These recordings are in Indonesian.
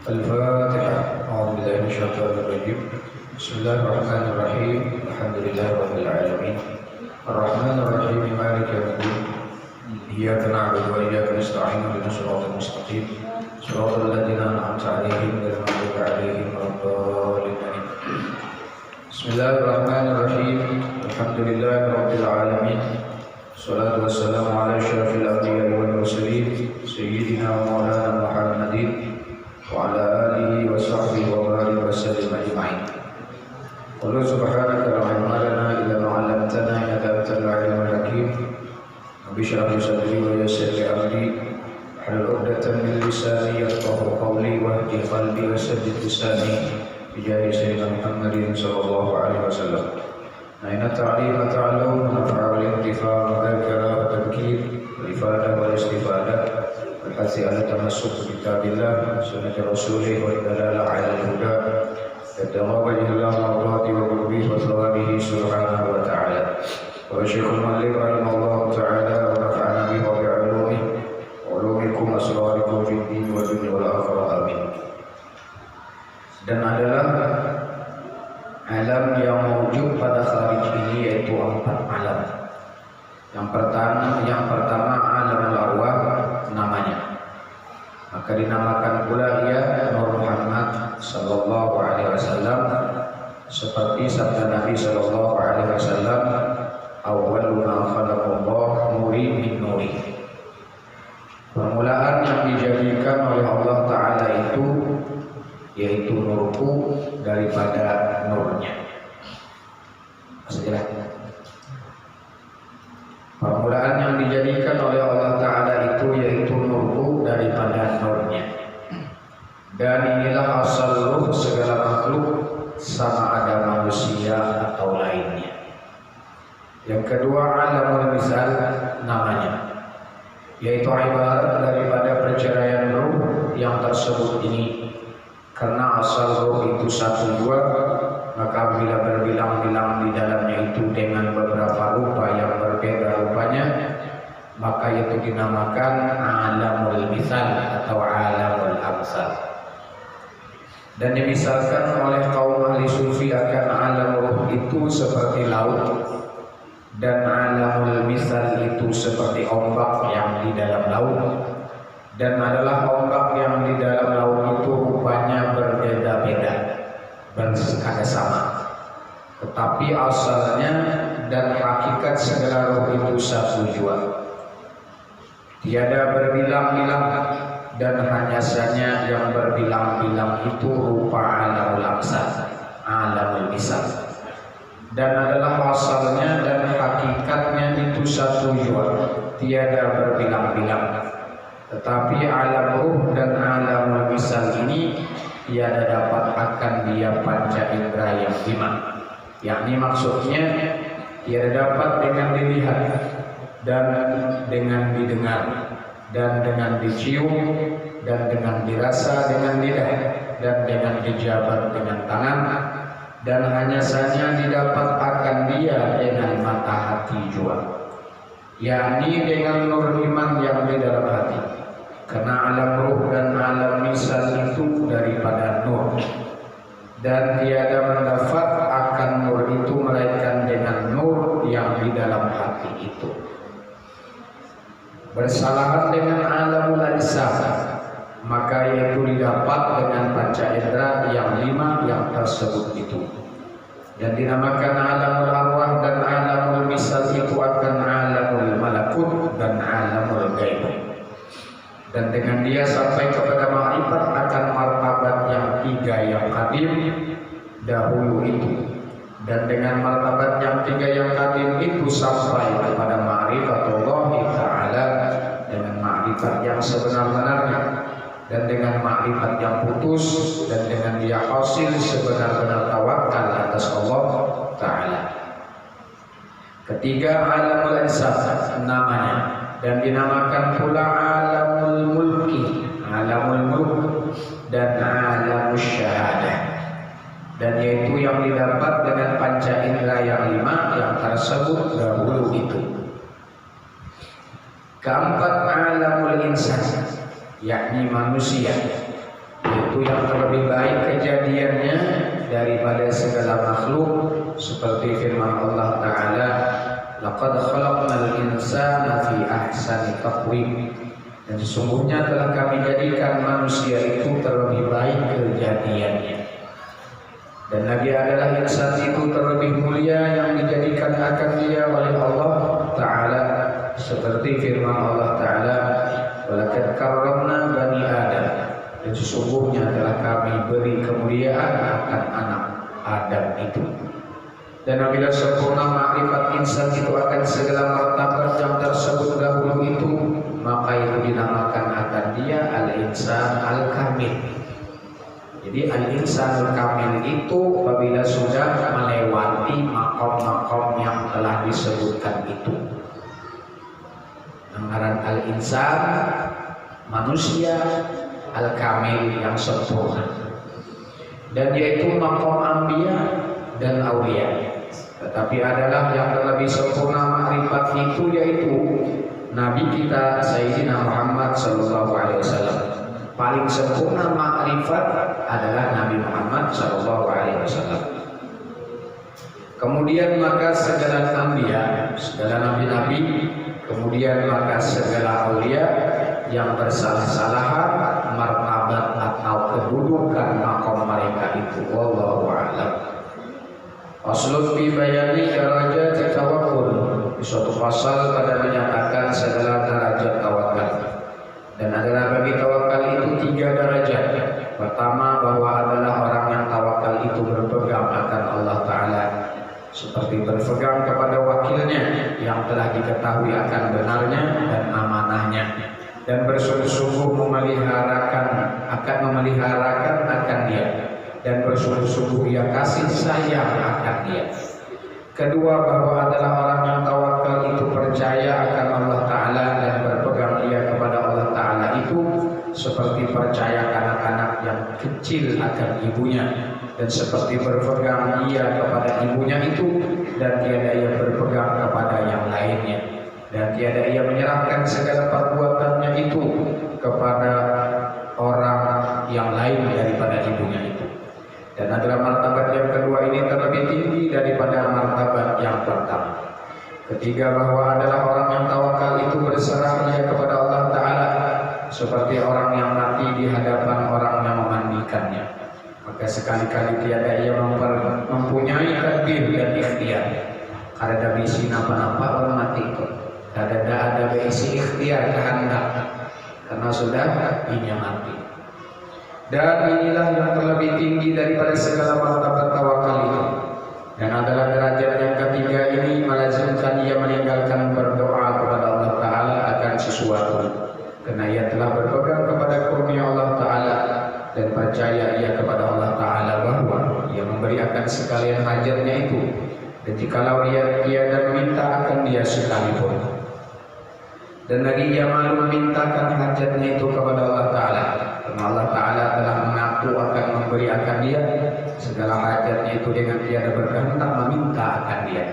Al-Fatihah. A'udzubillahi minasyaitonir rajim. Bismillahirrahmanirrahim. Alhamdulillahirabbil alamin. Ar-Rahmanir Rahim. Maliki yaumiddin. Iyyaka na'budu wa iyyaka nasta'in. Ihdinas siratal mustaqim. Shiratal ladzina an'amta 'alaihim ghairil maghdubi 'alaihim waladdallin. Bismillahirrahmanirrahim. Alhamdulillahirabbil alamin. Wassalatu wassalamu ala asyrafil anbiya'i wal mursalin sayyidina wa maulana Muhammadin wa ala alihi wa sahbihi wa barik wa sallim ajma'in. Qul subhanaka la ilma lana illa ma 'allamtana innaka antal 'alimul hakim. Rabbi shrah li sadri wa yassir li amri wahlul 'uqdatam min lisani yafqahu qawli wahdi qalbi wa saddid lisani bi jahi sayyidina Muhammadin sallallahu alaihi wasallam. Aina ta'lim wa ta'allum wa naf'a wal intifa' wa dzakara wa tadhkir wal ifadah wal istifadah wal hasi ala tamassuk bi kitabillah sunnati rasulih wa dalala ala al-huda yatawabba ila mardati wa qurbihi wa thawabihi subhanahu wa ta'ala. Wa syekhul malik rahimahullah ta'ala wa nafa'ana bihi wa bi'ulumihi wa ulumikum asrarikum fid din wa dunya wal akhirah amin. Dan adalah alam yang mewujud pada kharij ini yaitu 4 alam. Yang pertama alam al-arwah namanya. Maka dinamakan pula ia Nur Muhammad sallallahu alaihi wasallam seperti sabda Nabi sallallahu alaihi wasallam, awwalu ma khalaqallahu nuri min nuri. Permulaan yang dijadikan oleh Allah Ta'ala itu yaitu nurku daripada nurnya. Maksudnya permulaan yang dijadikan oleh Allah Ta'ala itu yaitu nurku daripada nurnya. Dan inilah asal ruh segala makhluk, sama ada manusia atau lainnya. Yang kedua alamul misal namanya, yaitu ibarat daripada perceraian ruh yang tersebut ini. Karena asal ruh itu 1 2, maka bila berbilang-bilang di dalamnya itu dengan beberapa rupa yang berbeda rupanya, maka itu dinamakan alamul misal atau alamul amsal. Dan dimisalkan oleh kaum ahli sufi akan alam ruh itu seperti laut, dan alamul misal itu seperti ombak yang di dalam laut. Dan adalah ombak yang di dalam laut itu rupanya berbeda-beda, bukan sama, tetapi asalnya dan hakikat segala roh itu 1 jua. Tiada berbilang-bilang, dan hanya saja yang berbilang-bilang itu rupa alamul amsal, alamul misal. Dan adalah asalnya dan hakikatnya itu 1 jua, tiada berbilang-bilang. Tetapi alam ruh dan alamul misal ini tiada dapat akan dia panca indera yang 5. Yakni maksudnya tiada dapat dengan dilihat, dan dengan didengar, dan dengan dicium, dan dengan dirasa dengan lidah, dan dengan dijabat dengan tangan, dan hanya saja didapat akan dia dengan mata hati jua, yakni dengan nur iman yang di dalam hati. Karena alam ruh dan alam misal itu daripada nur, dan tiada mendapat akan nur itu melainkan dengan nur yang di dalam hati itu. Bersalahan dengan alamul ajsam, maka yaitu didapat dengan panca indera yang 5 yang tersebut itu. Dan dinamakan alamul arwah dan alamul misal itu akan alamul malakut dan alamul gaib. Dan dengan dia sampai kepada ma'rifat akan martabat yang 3 yang qadim dahulu itu. Dan dengan martabat yang 3 yang qadim itu sampai kepada ma'rifatullah Ta'ala dengan ma'rifat yang sebenar-benarnya, dan dengan ma'rifat yang putus, dan dengan dia hasil sebenar-benar tawakal atas Allah Ta'ala. Ketiga alamul insaf namanya, dan dinamakan pula alamul mulki, alamul mulk, dan alamul syahadah. dan yaitu yang didapat dengan panca indera yang 5 yang tersebut dahulu itu. Keempat, alamul insan, yakni manusia, yaitu yang terlebih baik kejadiannya daripada segala makhluk, seperti firman Allah Ta'ala, laqad khalaqnal insana fi ahsani taqwim, dan sesungguhnya telah kami jadikan manusia itu terlebih baik kejadiannya. Dan Nabi adalah insan itu terlebih mulia yang dijadikan akan dia oleh Allah Ta'ala, seperti firman Allah Ta'ala, walaqad karramna bani Adam, dan sesungguhnya telah kami beri kemuliaan akan anak Adam itu. Dan apabila sempurna makrifat insan itu akan segala martabat yang tersebut dahulu itu, maka itu dinamakan akan dia al-insan al-kamil. Jadi al-insan al-kamil itu apabila sudah melewati makom-makom yang telah disebutkan itu. Ngaran al-insan, manusia al-kamil yang sempurna, dan yaitu makom anbiya dan aulia. Tetapi adalah yang lebih sempurna makrifat itu yaitu Nabi kita Sayyidina Muhammad Sallallahu Alaihi Wasallam. Paling sempurna makrifat adalah Nabi Muhammad Sallallahu Alaihi Wasallam. Kemudian maka segala anbiya, segala nabi-nabi, kemudian maka segala aulia yang bersalah-salahan martabat atau kedudukan makom mereka itu. Wallahu a'lam. Faslun fi bayani darajat tawakkul. Suatu pasal pada menyatakan segala derajat tawakal. Dan adalah bagi tawakal itu 3 derajat. Pertama, bahwa adalah orang yang tawakal itu berpegang akan Allah Ta'ala, seperti berpegang kepada wakilnya yang telah diketahui akan benarnya dan amanahnya, dan bersungguh-sungguh memeliharakan akan dia, dan bersungguh-sungguh ia kasih sayang akan dia. Kedua, bahwa adalah orang yang tawakal itu percaya akan Allah Ta'ala dan berpegang ia kepada Allah Ta'ala itu seperti percaya kanak-kanak yang kecil akan ibunya, dan seperti berpegang ia kepada ibunya itu, dan tiada ia berpegang kepada yang lainnya, dan tiada ia menyerahkan segala perbuatannya itu kepada orang yang lain daripada ibunya itu. Dan adalah martabat yang kedua ini terlebih tinggi daripada martabat yang pertama. Ketiga, bahwa adalah orang yang tawakal itu berserah ia kepada Allah Ta'ala, seperti orang yang mati di hadapan orang yang memandikannya. Maka sekali-kali tiada ia mempunyai tadbir dan ikhtiar. Kada bisi napa-napa orang mati itu. Ada bisi ikhtiar kehendak, karena sudah inya mati. Dan inilah yang terlebih tinggi daripada segala martabat tawakal itu. Dan adalah derajat yang ketiga ini melazimkan ia meninggalkan berdoa kepada Allah Ta'ala akan sesuatu, karena ia telah berpegang kepada kurnia Allah Ta'ala dan percaya ia kepada Allah Ta'ala bahwa ia memberi akan sekalian hajatnya itu, dan jikalau ia tiada meminta akan dia sekalipun, dan lagi ia malu memintakan hajatnya itu kepada Allah Ta'ala, karena Allah Ta'ala telah mengaku akan memberi akan dia segala hajatnya itu dengan tiada berkehendak meminta akan dia.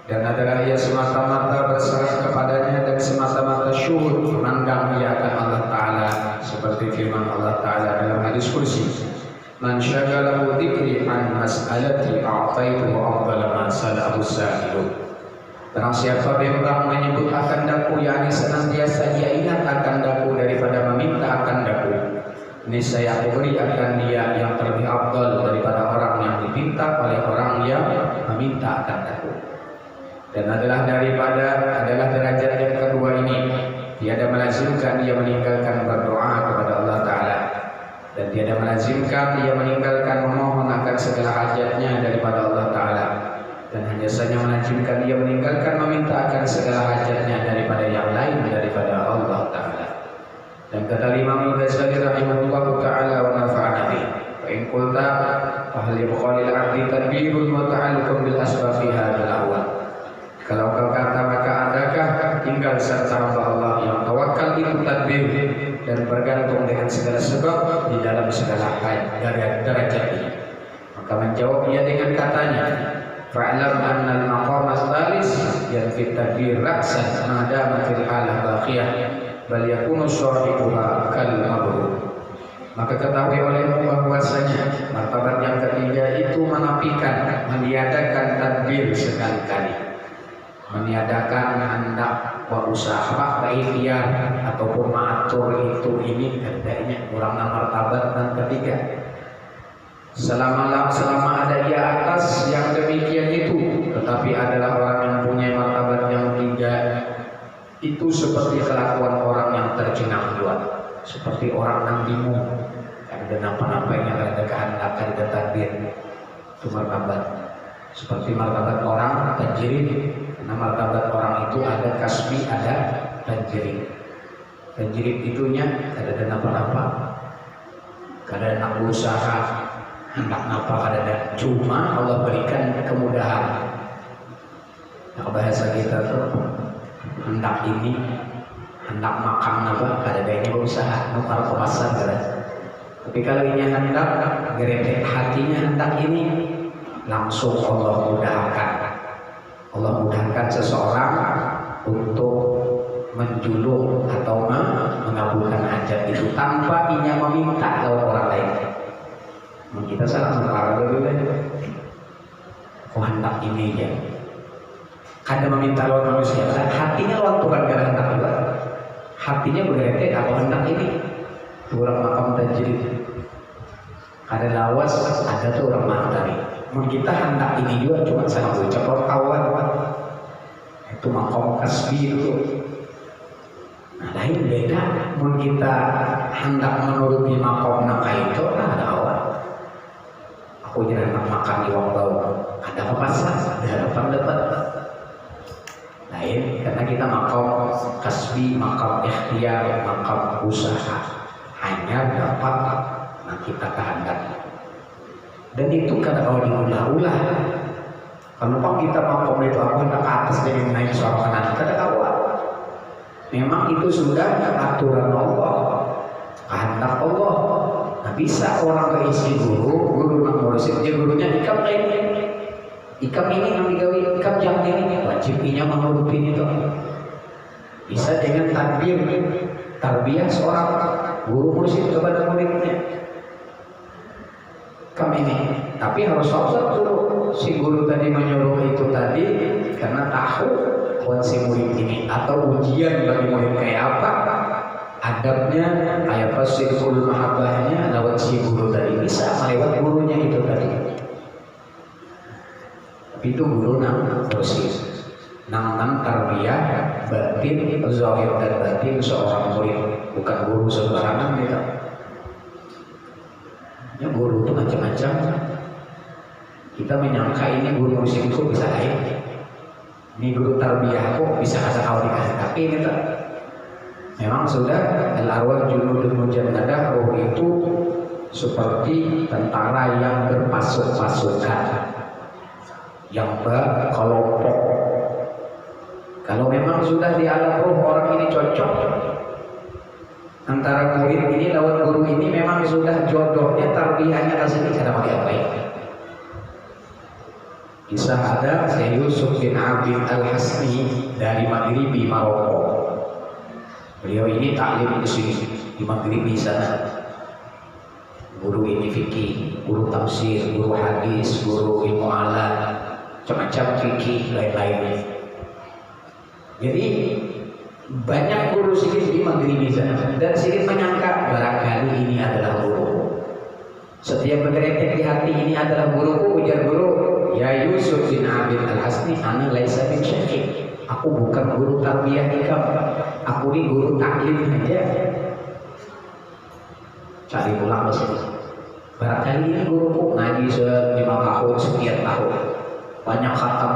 Dan adalah ia semata-mata berserah kepadanya dan semata-mata syuhud memandang ia akan Allah Ta'ala, seperti firman Allah Ta'ala dalam hadis kursi, man syagalahu dzikri an mas'alati a'taitu afdala ma salahu sa'ilu. Barang siapa bimbang menyebut akan daku, yakni senantiasa ia ingat akan daku daripada meminta akan daku, niscaya aku beri akan dia yang terlebih afdal daripada orang yang diminta oleh orang yang meminta akan daku. Dan adalah derajat yang kedua ini, tiada melazimkan dia meninggalkan berdoa kepada Allah Ta'ala, dan tiada melazimkan dia meninggalkan memohon akan segala hajatnya daripada Allah Ta'ala, dan hanya saja melazimkan dia meninggalkan meminta akan segala hajatnya daripada yang lain daripada Allah Ta'ala. Dan kata Imam Al-Ghazali rahimahullah ta'ala wa nafa'ana bih, fa in qulta fa hal yabqa lil 'abdi tadbirun wa ta'alluqun bil asbab fi hadzal awal. Kalau kau kata, maka adakah tinggal serta hamba Allah yang tawakal itu tadbir dan bergantung dengan segala sebab di dalam segala derajat ini? Maka menjawab ia dengan katanya, fa'lam anna al-maqam as-salis yanfi tadbir ra'san ma damatil halah baqiyah bal yakunu sahibuha kal mabrur. Maka ketahui olehmu bahwasanya martabat yang ketiga itu menafikan, meniadakan tadbir sekali-kali, meniadakan hendak berusaha berikhtiar ataupun mengatur itu ini kerjanya kurang martabat dan ketiga. Selama ada di atas yang demikian itu, tetapi adalah orang yang punya martabat yang tiga itu seperti kelakuan orang yang tercengang dua, seperti orang yang bingung, ada napa-napa yang ada kehendak ada takdir, itu martabat. Seperti martabat orang tajrid, karena martabat orang itu ada kasbi, ada tajrid. Tajrid itunya ada napa-napa, ada nak usaha, hendak napa ada, cuma Allah berikan kemudahan. Nah, bahasa kita tuh hendak ini, hendak makan apa, ada berusaha, nukar ke pasar ada. Tapi kalau ini hendak, geretek hatinya hendak ini, langsung Allah mudahkan. Allah mudahkan seseorang untuk menjulur atau mengabulkan hajat itu tanpa ia meminta lawan orang lain. Kita salah mengarah dulu kan, oh hendak ini ya, kada meminta lawan manusia, hatinya lawan Tuhan kada hendak juga, hatinya bergeretek apa hendak ini, orang makam tajrid, kada lawas ada tuh orang materi. Kita hendak ini juga cuma sangat ucap kawan, itu makam kasbi itu. Nah lain beda, kita hendak menuruti makam naka itu ada awal. Aku jangan makan di waktu ada apa pasar, ada harapan dapat. Lain karena kita makam kasbi, makam ikhtiar, makam usaha hanya dapat kita kehendak. Dan itu kadang kalau diulah-ulah. Kalau kita makam itu aku hendak ke atas dengan naik suara kanan, kada kawan. Memang itu sudah aturan Allah, kehendak Allah. Nah bisa orang ke istri guru nak ngurusin dia gurunya ikam ini yang digawi ikam jam ini wajibnya menurutin itu. Bisa dengan tarbiyah seorang guru ngurusin kepada muridnya. Kam ini, tapi harus sabar dulu si guru tadi menyuruh itu tadi karena tahu buat si murid ini atau ujian bagi murid kayak apa. Adabnya kayak apa sirkul mahabbahnya lewat si guru tadi bisa melewat gurunya itu tadi. Tapi itu guru nang proses nang tarbiyah batin zahir dan batin seorang murid, bukan guru sembarangan gitu. Ya guru itu macam-macam. Kita menyangka ini guru musik itu bisa lain. Ini guru tarbiyah kok bisa kata kau dikasih tapi ini tak. Memang sudah al-arwah junudun mujannadah, roh itu seperti tentara yang berpasuk-pasukan, yang berkelompok. Kalau memang sudah di alam roh orang ini cocok antara murid ini lawan guru ini, memang sudah jodohnya tarbiyahnya kasih cara pakai apa ya? Kisah ada Syekh Yusuf bin Abid Al-Hasni dari Maghribi Maroko. Beliau ini taklim di sini di Maghribi sana. Guru ini fikih, guru tafsir, guru hadis, guru ilmu alat, macam-macam fikih lain-lainnya. Jadi banyak guru sikit di Maghribi sana dan sikit menyangka barangkali ini adalah guru. Setiap bergeretek di hati ini adalah guruku, ujar guru, ya Yusuf bin Abid Al-Hasni, ana laisa bin syekh. Aku bukan guru tarbiyah ikam, aku ini guru taklim aja. Cari pulang ke sini. Barangkali ini guruku ngaji 5 tahun, sekian tahun. Banyak khatam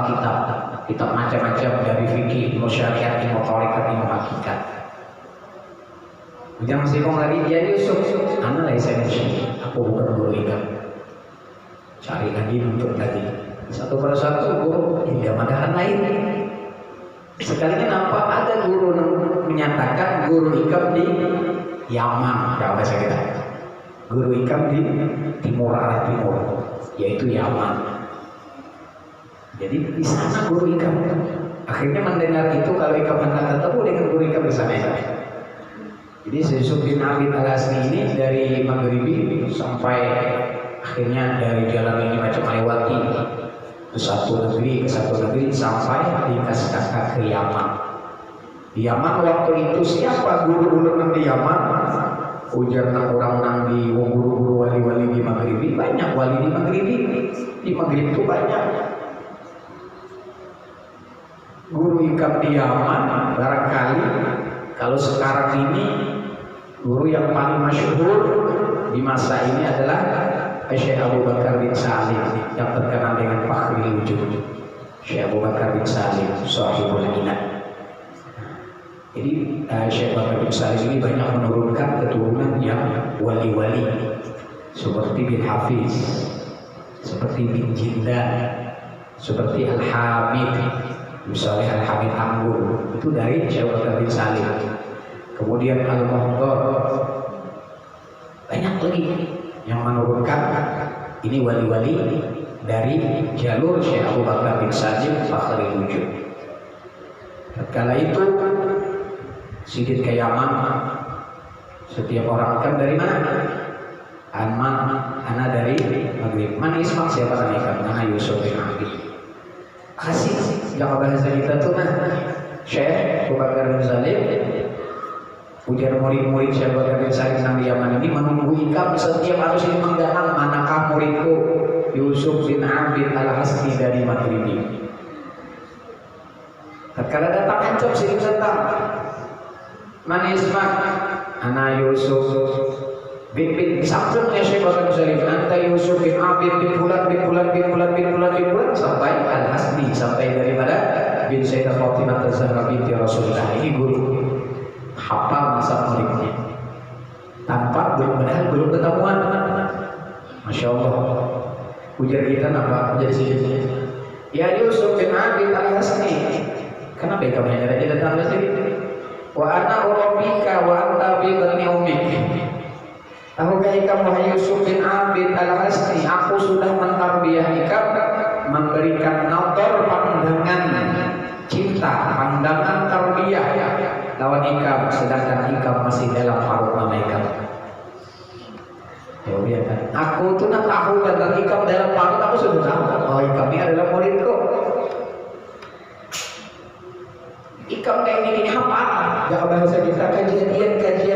kitab macam-macam dari fikih, ilmu syariat, ilmu thariqat, ilmu hakikat. Jangan singgung lagi dia Yusuf, ana laisa syekh. Aku bukan guru ikam. Cari lagi untuk lagi. Satu persatu guru tidak madahan lain. Sekalinya nampak ada guru menyatakan guru ikam di Yaman, ya bahasa kita. Guru ikam di Timur Arah Timur. yaitu Yaman. Jadi di sana guru Ikam akhirnya mendengar itu kalau Ikam hendak ketemu dengan guru Ikam di sana. Jadi Yusuf bin Abid al-Hasni ini dari Maghribi sampai akhirnya dari jalan ini macam melewati ke satu negeri sampai lintas kakak ke Yaman. Di Yaman waktu itu siapa guru ulun di Yaman? Ujar orang nang di guru-guru wali-wali di Maghribi, banyak wali di Maghribi. Di Maghrib itu banyak. Guru Ikam di Yaman barangkali kalau sekarang ini guru yang paling masyhur di masa ini adalah Syekh Abu Bakar bin Salim yang terkenal dengan Fakhrul Wujud. Syekh Abu Bakar bin Salim, Sahibul Inat. Jadi Syekh Bakar bin Salim ini banyak menurunkan keturunan yang wali-wali seperti bin Hafiz, seperti bin Jindan, seperti Al-Hamid, misalnya Al-Hamid Anggur, itu dari Syekh Bakar bin Salim. Kemudian Al-Muhdar, banyak lagi yang menurunkan ini wali-wali dari jalur Syekh Abu Bakar bin Salim Fakhrul Wujud. Kala itu Sidit ke Yaman, setiap orang kan dari mana? Ana dari Maghrib. Mana Ismak siapa namanya? Mana Yusuf bin Abid. Kasih yang bahasa kita tuh Syekh Abu Bakar bin Salim. Ujar murid-murid Syekh Abu Bakar bin Salim di Yaman ini menunggu Ikam setiap harus ini mengganang manakah muridku Yusuf bin Abid al-Hasni dari Maghrib. Tatkala datang encok sini datang. Mana Ismak? Ana Yusuf bin Sabtu ya Syekh Bakar bin Salim. Anta Yusuf bin Abid bin Fulan sampai al-Hasni, sampai daripada bin Sayyidah Fatimah Az-Zahra binti Rasulullah. Ini guru hafal masa muridnya tanpa belum ketemuan. Masya Allah. Ujar kita apa? Ujar sini. Ya Yusuf bin Abid al-Hasni. Kenapa kamu hanya datang ke sini? Wa ana urabika wa anta bi batni ummik. Tahukah kamu wahai Yusuf bin Abid al-Hasni, aku sudah mentarbiyah Ikam, memberikan nazar pandangan cinta, pandangan tarbiyah lawan Ikam, sedangkan Ikam masih dalam perut mama Ikam. Ya udah kan. Aku tuh nak tahu tentang Ikam dalam perut, aku sudah tahu. Oh Ikam ini adalah muridku. Ikam kayak ini apa? Gak bahasa kita kajian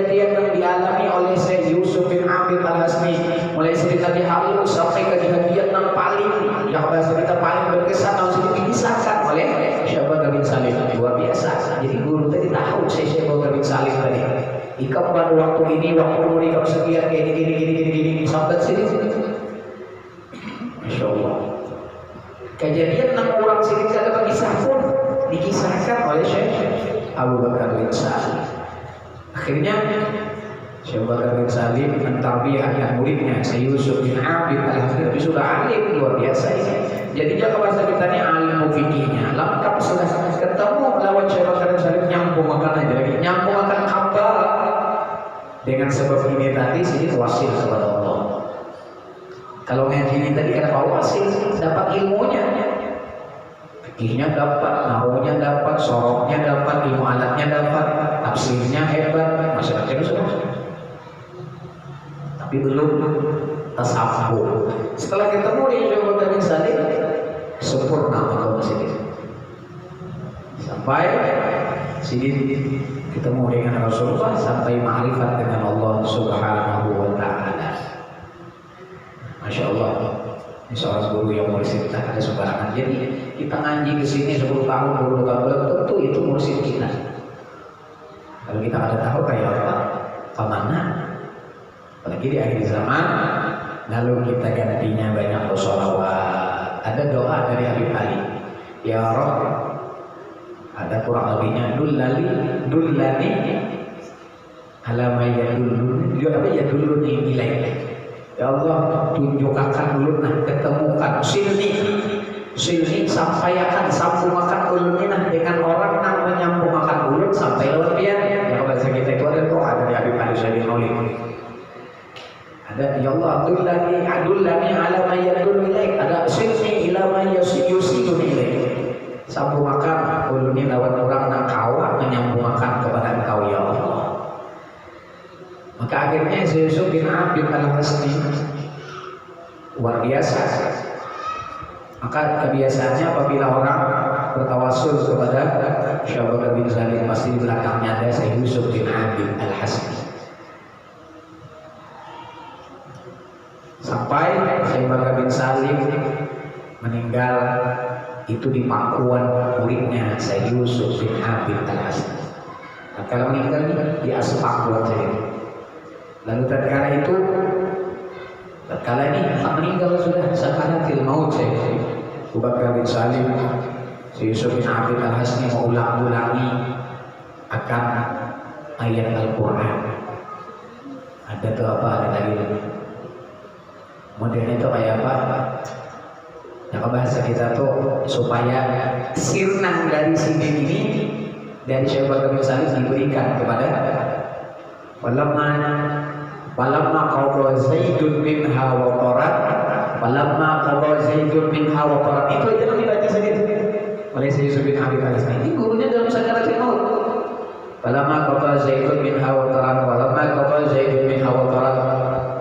yang dialami oleh Syekh Yusuf bin Abid al-Hasni, mulai cerita di halu sampai kejadian yang paling yang bahasa kita paling berkesan harus dipisahkan oleh Syekh Bakar bin Salim. Luar biasa. Jadi guru tadi tahu Syekh Bakar bin Salim tadi. Ikam pada waktu ini waktu Ikam sekian kayak gini sampai sini. Masya Allah. Kejadian 6 orang sini kata kisah pun dikisahkan oleh Syekh Abu Bakar bin Salim. Akhirnya Syekh Bakar bin Salim mentarbiyah muridnya Syekh Yusuf bin Abid al-Hasni, tapi sudah alim luar biasa ini. Jadi dia bahasa kita ini alim fikihnya lengkap, sudah ketemu lawan Syekh Bakar bin Salim nyambung akan aja lagi, nyambung akan kabar. Dengan sebab ini tadi sini wasil kepada Allah. Kalau ngaji ini tadi kenapa wasil? Dapat ilmunya. Fikihnya dapat, nahwunya dapat, soroknya dapat, ilmu alatnya dapat, tafsirnya hebat, masyarakat itu semua. Tapi belum tasawuf. Setelah ketemu di Syekh Bakar bin Salim, sempurna kalau masih sampai sini ketemu dengan Rasulullah, sampai ma'rifat dengan Allah Subhanahu wa Ta'ala. Masya Allah. Ini seorang guru yang mursyid kita ada sembarangan. Jadi kita ngaji ke sini 10 tahun, 20 tahun tentu itu mursyid kita. Kalau kita ada tahu kayak apa, kemana, apalagi di akhir zaman, lalu kita gantinya banyak sholawat. Ada doa dari Habib Ali, ya Rabb, ada kurang lebihnya dullani alamaya duluni ilaih. Ya Allah, tunjukkan dulu ketemukan silni sampaikan sambungkan ulunnya dengan orang yang menyambungkan ulun sampai lewat dia. Yang bahasa kita itu ada doa dari Habib Ali Syadil Maulid. Ada ya Allah, adullani ala ma yadullu Syekh Yusuf bin Abid Al-Hasni luar biasa. Maka kebiasaannya apabila orang bertawasul kepada Syekh Abu Bakar bin Salim, pasti di belakangnya ada Syekh Yusuf bin Abid Al-Hasni. Sampai Syekh Abu Bakar bin Salim meninggal itu di pangkuan muridnya Syekh Yusuf bin Abid Al-Hasni. Nah, kalau meninggal di atas pangkuan saya. Lalu tatkala ini meninggal sudah sakaratil maut Syekh Abu Bakar bin Salim, Syekh Yusuf bin Abid Al-Hasni mengulang-ulangi akan ayat Al-Quran. Ada tuh apa? Ada tadi modelnya itu kayak apa? Nah, bahasa kita tuh supaya sirna dari sini ini dari Syekh Abu Bakar bin Salim diberikan kepada Walamma qadha Zaidun minha wa tarat, walamma qadha Zaidun minha wa tarat, itu aja yang dibaca sendiri oleh Syekh Yusuf bin Abid Al-Hasni. Ini gurunya dalam sakaratul maut. Walamma qadha Zaidun minha wa tarat, walamma qadha Zaidun minha wa tarat,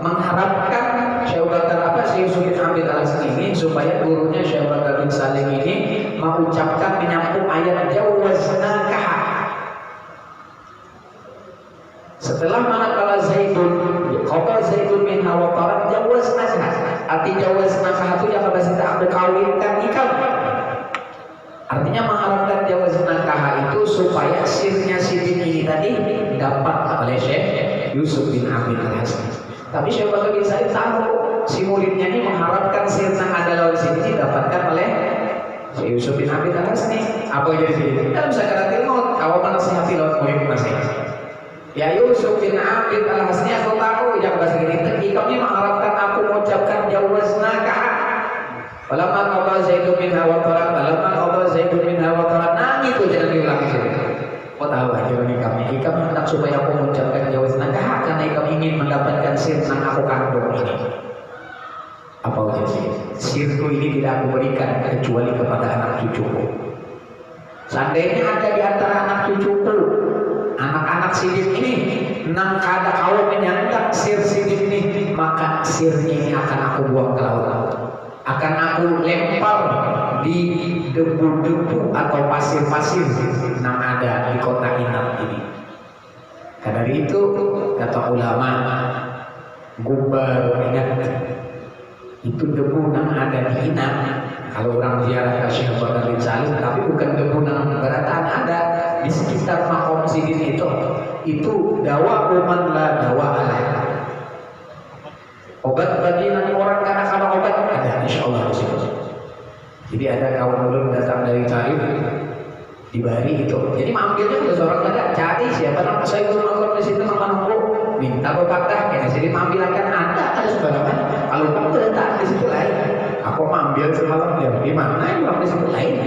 mengharapkan Syekh Yusuf bin Abid Al-Hasni ini supaya gurunya Syekh Abu Bakar bin Salim ini mengucapkan menyambung ayat jawaznakaha. Setelah manakala Zaidun minha wa tarat jawaznakaha. Arti jawaznakaha itu yang bahasa kita berkawinkan ikam. Artinya mengharapkan jawaznakaha itu supaya sirnya sidin ini tadi dapat oleh Syekh Yusuf bin Abid Al-Hasni. Tapi Syekh Abu Bakar bin Salim tahu si muridnya ini mengharapkan sirna ada lawan sini didapatkan oleh Syekh Yusuf bin Abid Al-Hasni. Apa yang jadi? Dalam sakaratil maut, kau menasihati lawan murid masih. Ya Yusuf bin Abid Al-Hasni, aku tahu yang bahasa ini. Kami mengharapkan aku mengucapkan jawaznaka. Walamma qadha Zaidun minha wa tarat, walamma qadha Zaidun minha wa tarat. Nah itu jangan diulangi sini. Kau tahu aja ini kami hendak supaya aku mengucapkan jawaznaka karena kami ingin mendapatkan sir yang aku kandung ini. Apa ujian sirku ini tidak aku berikan kecuali kepada anak cucuku. Seandainya ada di antara anak cucuku anak-anak sidin ini nang kada kau menyantap sir sidin ini, maka sirnya ini akan aku buang ke laut, akan aku lempar di debu-debu atau pasir-pasir yang ada di kota Inap ini. Karena itu kata ulama gubar ingat itu debu yang ada di Inap. Kalau orang ziarah ke Syekh Abu Bakar bin Salim, tapi bukan debu yang beratan ada di sekitar makom sidin itu dawa uman la dawa ala. Obat bagi orang karena kalau obat ada insyaallah di situ. Jadi ada kawan ulun datang dari Tarif di Bari itu. Jadi mampirnya udah seorang ada cari siapa nama saya itu mampir di situ makan minta obatnya. Jadi mampir akan ada sembarangan. Kalau kamu datang di situ lain. Aku ambil semalam dia di mana yang di situ lain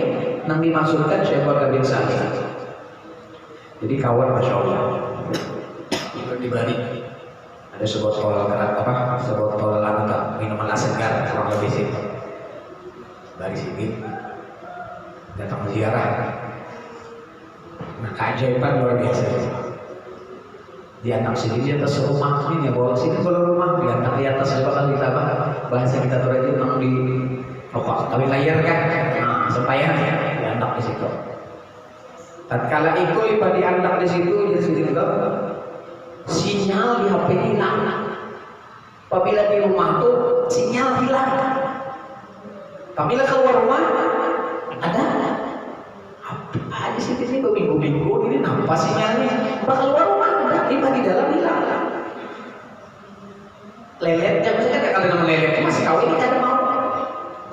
yang dimasukkan Syekh Abu Bakar bin Salim. Jadi kawan masya Allah di Bali ada sebuah tol sebuah tol lantai minuman segar kurang lebih situ dari sini datang ziarah. Nah keajaiban luar biasa. Di atas sini di atas rumah ini ya bawa sini kalau rumah di atas kalau kita bahasa kita tuh itu memang di pokok tapi layar kan nah, supaya diandak di situ. Tatkala itu lipat diandak di situ jadi sini tuh sinyal di HP hilang. Apabila di rumah tuh sinyal hilang. Apabila keluar rumah ada di sini berminggu-minggu ini nampak sinyalnya. Bakal keluar rumah ada di dalam hilang. Leletnya maksudnya kalau nama lelet masih tahu ini ada mau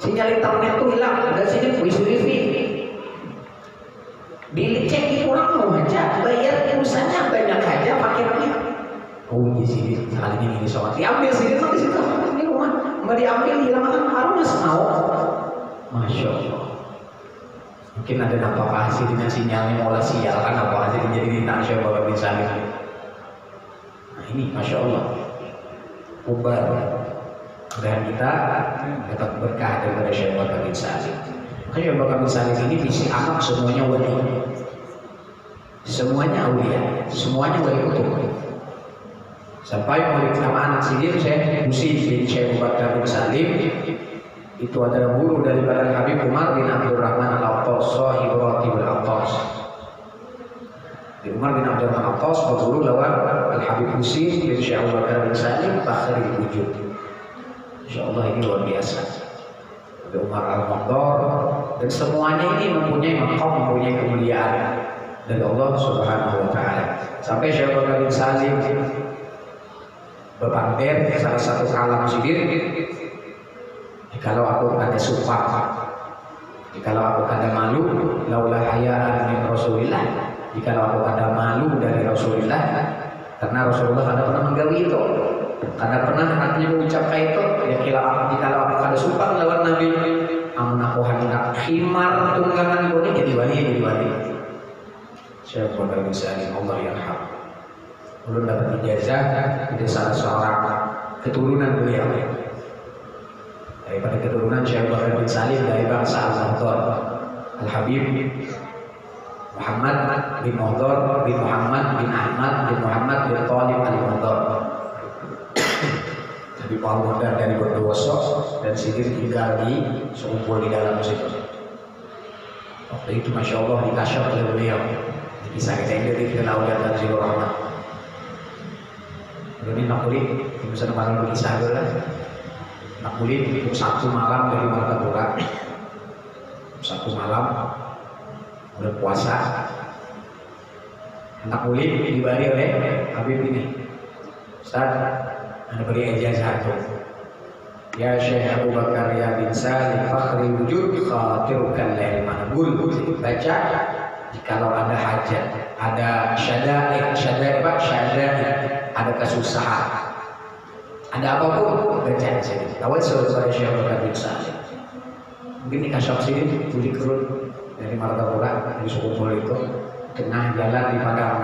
sinyal internet tuh hilang ada sini wifi dicek di kurang mau aja bayar pulsanya banyak aja paketnya. Oh di sini kali ini soal diambil sini di situ di rumah nggak diambil hilang kan harus mau. Masya Allah. Mungkin ada dampak hasil dengan sinyalnya mulai sial kan apa aja jadi bintang Syekh Abu Bakar bin Salim. Nah ini Masya Allah ubar dan kita dapat berkah daripada Syekh Abu Bakar bin Salim. Syekh Abu Bakar bin Salim ini visi anak semuanya wali, semuanya aulia, semuanya wali kutub, Sampai murid sama anak Sidir Syekh Husin bin Syekh Abu Bakar bin Salim itu adalah guru daripada Habib Umar bin Abdurrahman Al-Attas, Sahib Ratibul Attas. Umar bin Abdurrahman Al-Attas berguru lawan Al-Habib Husin bin Syekh Abu Bakar bin Salim Fakhrul Wujud. Insyaallah ini luar biasa. Ada Umar Al-Maghdar dan semuanya ini mempunyai maqam, mempunyai kemuliaan dari Allah Subhanahu wa taala. Sampai Syekh Abu Bakar bin Salim berpamer salah satu kalam Sidir, jikalau aku ada sumpah, jikalau aku ada malu, laulah hayaan min Rasulillah, jikalau aku ada malu dari Rasulullah, karena Rasulullah ada pernah menggawi itu, karena pernah nantinya mengucapkan itu, ya jikalau aku ada sumpah lawan Nabi, amun aku hendak khimar tunggangan ini jadi wali. Syekh Abu Bakar bin Salim Allah yarham. Belum dapat ijazah dari salah seorang keturunan beliau. Daripada keturunan Syekh Abu Bakar bin Salim dari bangsa Al-Maghdar, Al-Habib Muhammad bin Maghdar bin Muhammad bin Ahmad bin Muhammad bin Talib Al-Maghdar. Habib Al-Maghdar dari Bondowoso dan Sidir tinggal di sekumpul di dalam situ. Waktu itu Masya Allah dikasyaf oleh beliau. Kisah kita ini dikenal oleh Tanzilur Rahman. Ini nak kulit, bisa malam berkisah dulu lah. Nak kulit itu satu malam dari Martapura, satu malam udah puasa. Nak kulit diberi oleh Habib ini. Ustaz, anda beri ijazah tu. Ya Syekh Abu Bakar ya bin Salim Fakhrul Wujud khatirukan lail manbul. Baca jikalau ada hajat, ada syadaid, ada kesusahan, ada apapun baca di sini. Tahu saudara Syekh Abu Bakar bin Salim. Mungkin di kasyaf sini tuli kerut dari Martapura di sekumpul itu tengah jalan di padang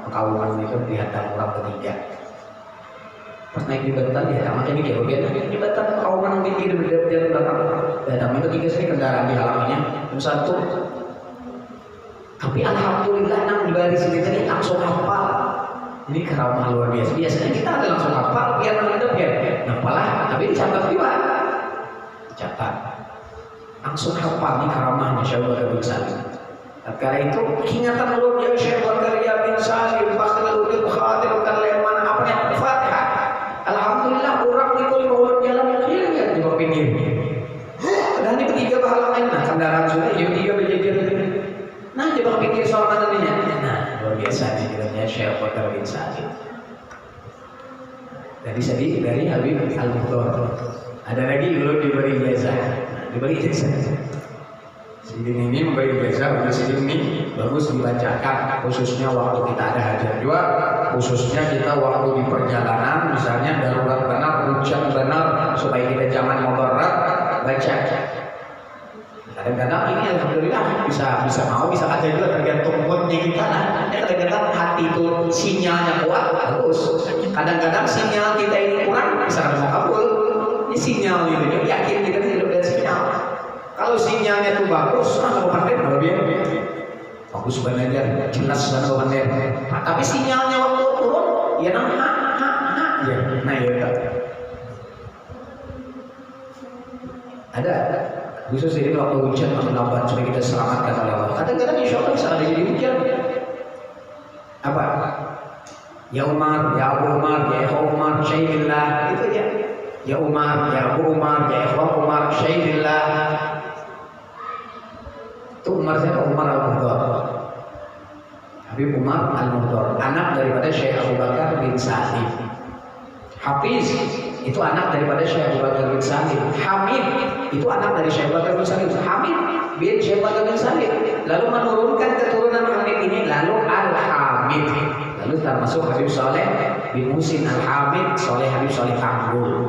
Pekalongan itu dihadang orang ketiga. Pas naik jembatan ya, makanya dia udah jembatan Pekalongan mungkin di jalan belakang. Dan itu tiga sini kendaraan dihalanginya, yang satu. Tapi alhamdulillah nang di baris ini tadi langsung hafal. Ini karamah luar biasa. Biasanya kita ada langsung hafal, biar mengendap ya. Nampalah, tapi dicatat juga. Dicatat. Langsung hafal ini karamahnya Syekh Abu Bakar bin Salim. Karena itu ingatan luar biasa Syekh Abu Bakar bin Salim, Fakhrul Wujud khatirukan lail mana apa yang Al-Fatihah. Alhamdulillah orang itu di bawah jalan yang di bawah pinggir. Dan ini ketiga pahala lain, nah kendaraan sudah yang tiga berjejer. Nah di bawah pinggir soal nantinya. Nah luar biasa ceritanya Syekh Abu Bakar bin Salim. Dari Habib Al-Maghdar. Ada lagi dulu diberi ijazah. Diberi ijazah. Sidin ini memberi ijazah untuk sidin ini bagus dibacakan, khususnya waktu kita ada hajat juga, khususnya kita waktu di perjalanan, misalnya darurat benar, hujan benar, supaya kita jangan mudarat, baca. Kadang-kadang ini alhamdulillah bisa mau bisa aja juga tergantung moodnya kita lah. Kadang-kadang hati itu sinyalnya kuat, bagus. Kadang-kadang sinyal kita ini kurang, bisa mau kabul. Ini sinyal itu, yakin kita hidup dari sinyal. Kalau sinyalnya itu bagus, mau pandai lebih bagus banget, jelas banget. Nah, tapi sinyalnya waktu turun, ya ya, nah ya. Ada khusus ini waktu hujan makin lambat supaya kita selamatkan oleh Allah. Kadang-kadang insya Allah bisa ada jadi hujan. Apa? Ya Umar, ya Abu Umar, ya Ikhwan Umar, Syaidillah, itu ya. Ya Umar, ya Abu Umar, ya Ikhwan Umar, Syaidillah. Itu Umar siapa? Umar Al-Maghdar. Habib Umar Al-Maghdar, anak daripada Syekh Abu Bakar bin Salim. Hafiz itu anak daripada Syekh Abu Bakar bin Salim. Hamid itu anak dari Syekh Abu Bakar bin Salim. Hamid bin Syekh Abu Bakar bin Salim. Lalu menurunkan keturunan Hamid ini, lalu Al-Hamid. Lalu termasuk Habib Saleh bin Musin Al-Hamid, Saleh Habib Saleh Tanggul.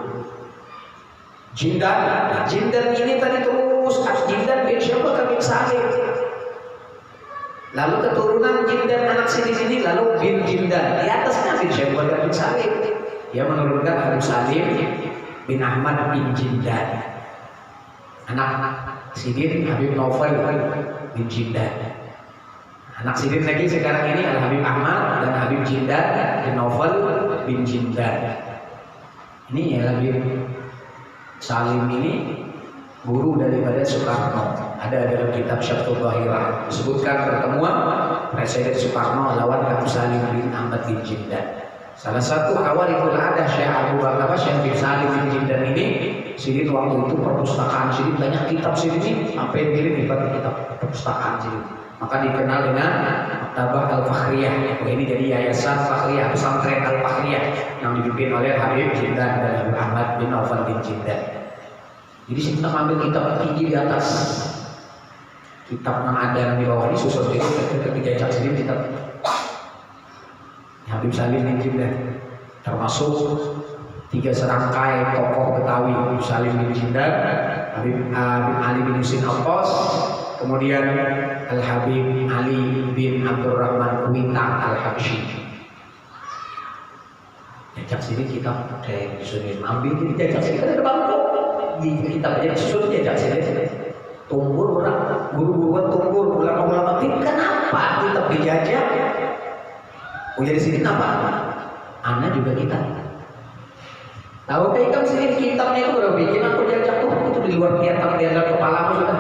Jindan, nah Jindan ini tadi terus Jindan bin Syekh Abu Bakar bin Salim. Lalu keturunan Jindan anak sini lalu bin Jindan, di atasnya bin Syekh Abu Bakar bin Salim. Dia menurunkan Habib Salim bin Ahmad bin Jindan, anak Sidin Habib Naufal bin Jindan. Anak sidin lagi sekarang ini Al Habib Ahmad dan Habib Jindan bin Novel bin Jindan. Ini ya Habib Salim ini guru daripada Soekarno. Ada dalam kitab Syaftul Bahirah disebutkan pertemuan Presiden Soekarno lawan Habib Salim bin Ahmad bin Jindan. Salah satu awal itu ada Syekh Abu Bakar Syekh bin Salim bin Jindan ini. Sidin waktu itu perpustakaan Sidin banyak kitab Sidin ini sampai pilih hebat kitab perpustakaan Sidin. Maka dikenal dengan Maktabah Al-Fakhriyah. Ini jadi Yayasan Fakhriyah, Pesantren Al-Fakhriyah yang dipimpin oleh Habib Jindan dan Habib Ahmad bin Novel bin Jindan. Jadi kita ambil kitab tinggi di atas, kitab yang ada di bawah ini susun itu ketika dijajak sendiri kitab Habib Salim bin Jindan, termasuk 3 serangkai tokoh Betawi, Habib Salim bin Jindan, Habib Ali bin Husin Al-Qos, kemudian Al-Habib Ali bin Abdurrahman Kuwintang Al-Habsyi. Jajak sini kita kayak disuruh ambil, jadi jajak sini kan ada bangku. Kita aja disuruh jajak sini. Tumbur orang, guru-guru tumbur, ulama-ulama tim kenapa kita dijajak? Oh jadi sini kenapa? Anda juga kita. Tahu kayak sini kitabnya itu udah bikin aku jajak tuh itu di luar kitab di dalam kepala aku sudah.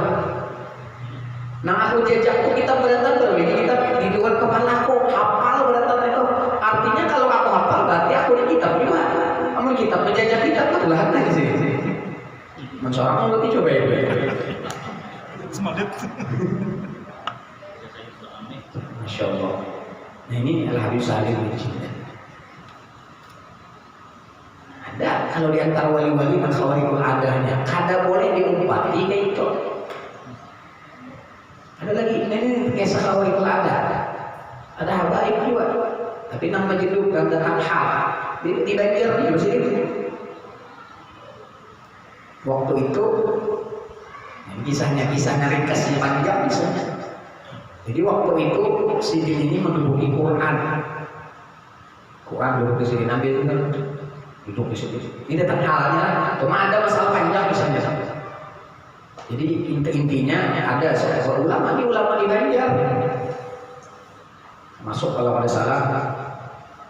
Nah aku jajak tuh kita beratan berbeda kita di luar kepala aku hafal beratan itu. Artinya kalau aku hafal berarti aku di kitab juga. Kamu kitab menjajak kitab tuh belahan di sini. Mencorang lebih coba ya. Semangat. Masya Allah. Nah ini Al Habib Salim bin Jindan. Ada kalau di antara wali-wali makhawarikul adanya, kada boleh diumpati kayak itu. Ada lagi ini kisah khawarikul ada. Ada habaib juga. Tapi nama jeduk dan datang hal di Banjar di sini. Waktu itu kisahnya ringkasnya panjang misalnya. Jadi waktu itu Sidin ini menduduki Quran duduk di sini Nabi itu kan duduk di sini. Ini datang halnya, cuma ada masalah panjang misalnya. Jadi intinya ada seorang ulama di Banjar. Masuk kalau ada salah,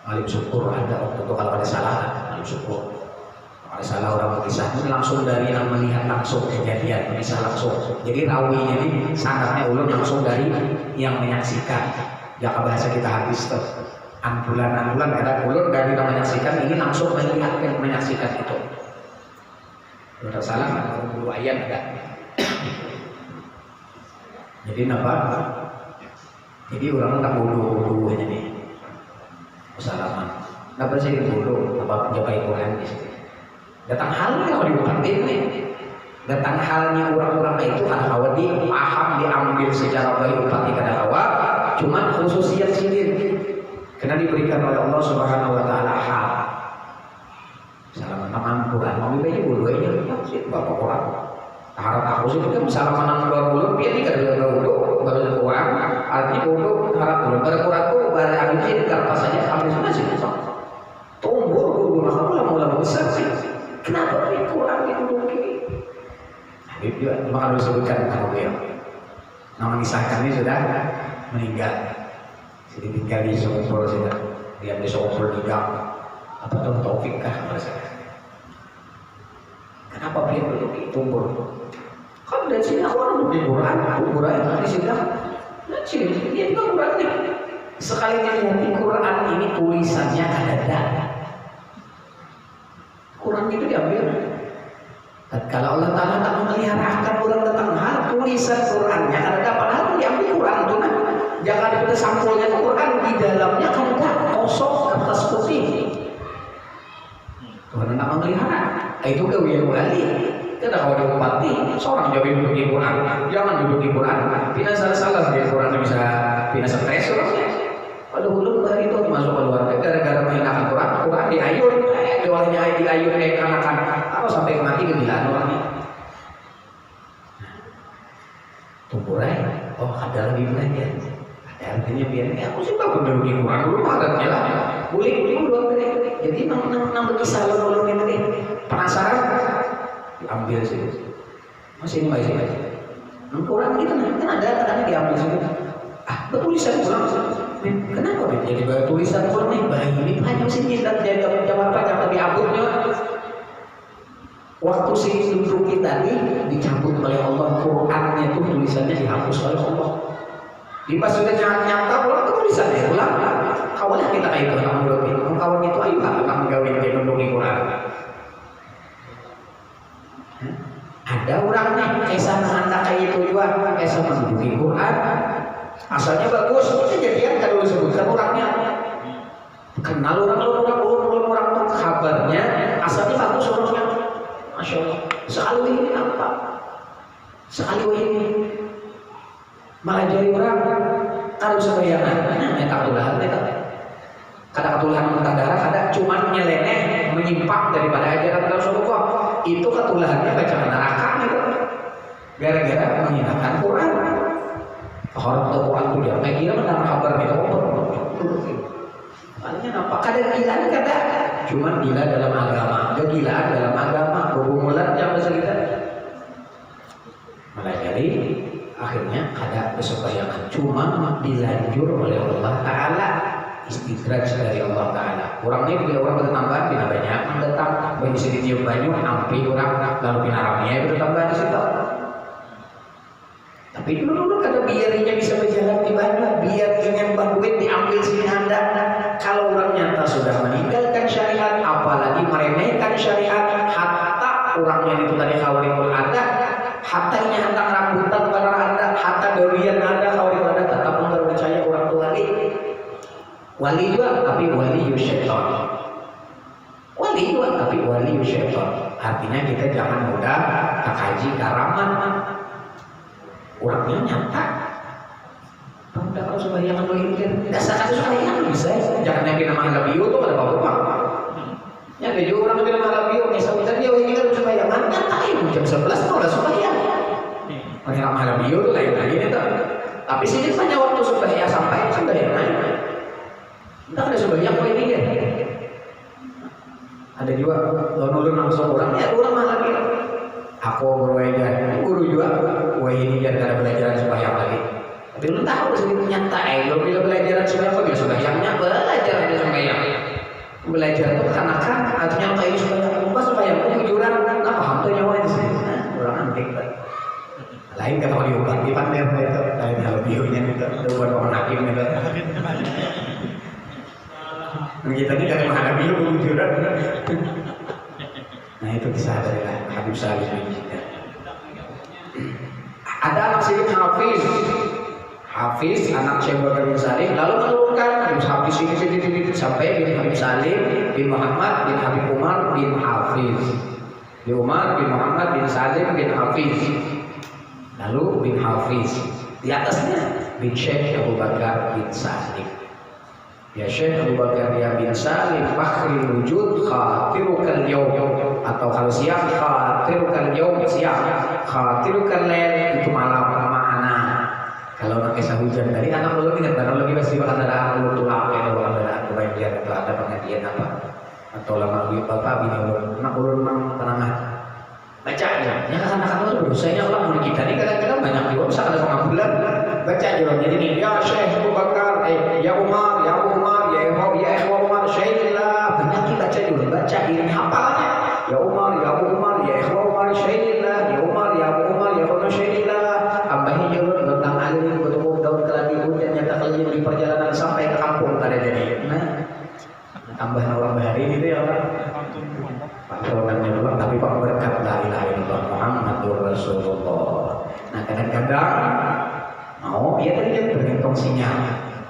alim syukur ada waktu itu kalau ada salah, alim syukur. Kalau salah orang berkisah ini langsung dari yang melihat langsung kejadian, bisa langsung. Jadi rawinya ini sanadnya ulun langsung dari yang menyaksikan. Jika bahasa kita habis tuh ambulan kadang ulun dari yang menyaksikan ini langsung melihat yang menyaksikan itu. Kalau salah dulu ayat ada. Jadi apa? Jadi orang tak bodoh aja nih. Salaman. Nggak bersih bodoh apa penjaga Quran di situ. Datang halnya kalau dibukatin nih. Datang halnya orang-orang itu kan awal paham diambil secara baik upati kada awal. Cuman khususiyat sini karena diberikan oleh Allah Subhanahu Wa Taala hal. Salaman tangan Quran. Mau beli bodoh aja. Sih bapak orang. Harap aku sih itu salaman nang dulu dia tidak ada bodoh baru uang. Artinya bodoh harap dulu. Pada tuh pada akhirnya kertas saja ambil semua sih. Tumbuh dulu ulama besar sih. Kenapa Quran diduduki? Habib juga maka harus sebutkan nama beliau. Nama nisahkan ini sudah meninggal. Jadi tinggal di Singapura sudah. Dia di Singapura di gang. Apa tuh Taufik kah bahasa? Kenapa beliau diduduki? Tumbuh. Kan dari sini aku orang di Quran di sini. Nah sini dia juga Quran nih. Sekali melihat Quran ini tulisannya ada. Quran itu diambil. Kalau Allah Ta'ala tak memeliharakan orang tentang hal tulisan Qurannya karena dapat hal diambil Quran itu nah. Jangan dipilih sampulnya itu Quran di dalamnya kan ada kosong kertas putih. Tuhan tak memelihara. Itu kewian wali. Kita kalau diupati seorang jauh duduk di Quran. Jangan duduk di Quran. Pina salah di Quran bisa pina stres orangnya. Pada hulu hari itu masuk keluarga gara-gara menghinakan Quran diayun. Doanya diayun kayak anak-anak atau sampai mati kebilaan orang ini. Tumpurai, oh ada lagi belajar. Ada artinya biar aku sih tak benar di Quran dulu adatnya lah. Boleh dua kali. Jadi nang berkisah lalu ini penasaran diambil sih. Masih ini masih. Nang Quran kita kan ada katanya diambil sih. Tulisan pulang. Kenapa jadi tulisan pulang nih? Bayi ini banyak sih kita jadi jawaban yang lebih abutnya. Waktu si duduk kita nih dicabut oleh Allah, Qurannya itu tulisannya dihapus oleh Allah. Di pas sudah nyata pulang itu tulisannya pulang. Kawannya kita kayak itu orang dulu, kawan itu ayo akan menggawin dia nundungi Quran. Ada orang nih kisah anak kayak itu juga, kisah menduduki Quran. Asalnya bagus, kejadian kalau disebutkan orangnya kenal orang tuh kabarnya asalnya bagus orangnya, masya Allah. Sekali ini apa? Sekali ini malah jadi orang kalau sembayangan, ketulahan itu. Kada ketulahan muntah darah, kada cuma nyeleneh menyimpang daripada ajaran Rasulullah. Itu ketulahannya bacaan neraka gitu. Gara-gara menghinakan Quran. Orang tahu Quran itu dia, kira menang kabar itu. Makanya apa? Kada gila ini kada. Cuma gila dalam agama, kegilaan dalam agama, berumulan yang bersekitar. Malah jadi akhirnya kada kesembayangan. Cuma dilanjur oleh Allah Taala. Istidraj dari Allah Ta'ala. Orang ini bila orang bertambahan, bila banyak mendatang, bisa ditiup banyu, ampi orang, lalu bila ramai bertambahan di situ. Tapi dulu kada biarnya bisa berjalan di banyu, biar dengan duit diambil sini anda. Kalau orang nyata sudah meninggalkan syariat, apalagi meremehkan syariat, hatta orangnya itu tadi khawarikul ada, hatta ini hantar rambutan pada anda, hatta durian anda khawarikul ada, tetap enggak percaya orang tua lagi. Wali juga tapi wali syaitan. Wali juga tapi wali syaitan. Artinya kita jangan mudah kaji karaman. Orangnya nyata. Udah kalau sembahyang melingkir, enggak sakit sembahyang bisa. Jangan yang nama Halabiyo tuh ada apa-apa. Ya ada juga orang bilang Halabiyo, misalnya dia ini kan sembahyang, nyata itu jam 11 mau udah sembahyang. Orang nama Halabiyo tuh lain lagi nih tuh. Tapi sini banyak waktu sembahyang sampai sembahyang lain. Entah ada sebanyak ini kan. Ada juga lalu langsung orang ya orang malah gitu. Aku guru juga, ini biar kada belajar sembahyang lagi. Tapi lu tahu sedikit nyata lu bila belajar sembahyang apa sembahyangnya belajar ada sembahyang. Belajar itu kanakan artinya kayak ini sembahyang lupa sembahyang kejujuran apa paham tuh nyawa itu sih. Orang antik kan. Lain kalau diubah di pandai itu lain hal bionya itu buat orang hakim itu. Kita ini dari menghadapi kejujuran. Nah itu kisah dari Habib Salim bin Jinnah. Ada anak Syekh Hafiz anak Syekh Bakar bin Salim lalu menurunkan Hafiz ini sampai bin Habib Salim bin Muhammad bin Habib Umar bin Hafiz. Bin Umar bin Muhammad bin Salim bin Hafiz. Lalu bin Hafiz. Di atasnya bin Syekh Abu Bakar bin Salim. Ya Syekh Abu Bakar bin Salim fakhrul wujud khatirukal yaum, atau kalau siang khatirukal yaum siang, khatirukal lail itu malam makna. Kalau pakai hujan tadi anak ulun ingat baru lagi pasti bakal ada ulun tulang ya kalau ada kebahagiaan atau ada pengajian apa atau lama lebih bapak bini ulun anak ulun memang tenang baca aja ya anak-anak ulun berusahanya ulang mulai kita ini kadang-kadang banyak juga bisa ada pengambilan baca aja jadi ini ya Syekh Abu Bakar ya Umar ya Abu Umar ya Ikhwa Umar Syaidillah banyak kita baca dulu baca ini hafalnya ya Umar ya Abu Umar ya Ikhwa Umar Syaidillah ya Umar ya Abu Umar ya Ikhwa Syaidillah ambahi jalur tentang alim bertemu daun keladi hujan nyata kalian di perjalanan sampai ke kampung tadi jadi nah tambah orang bahari itu ya Pak patrolannya doang tapi Pak berkat la ilaha illallah Muhammadur Rasulullah. Nah kadang-kadang mau ya tadi dia bergantung sinyal.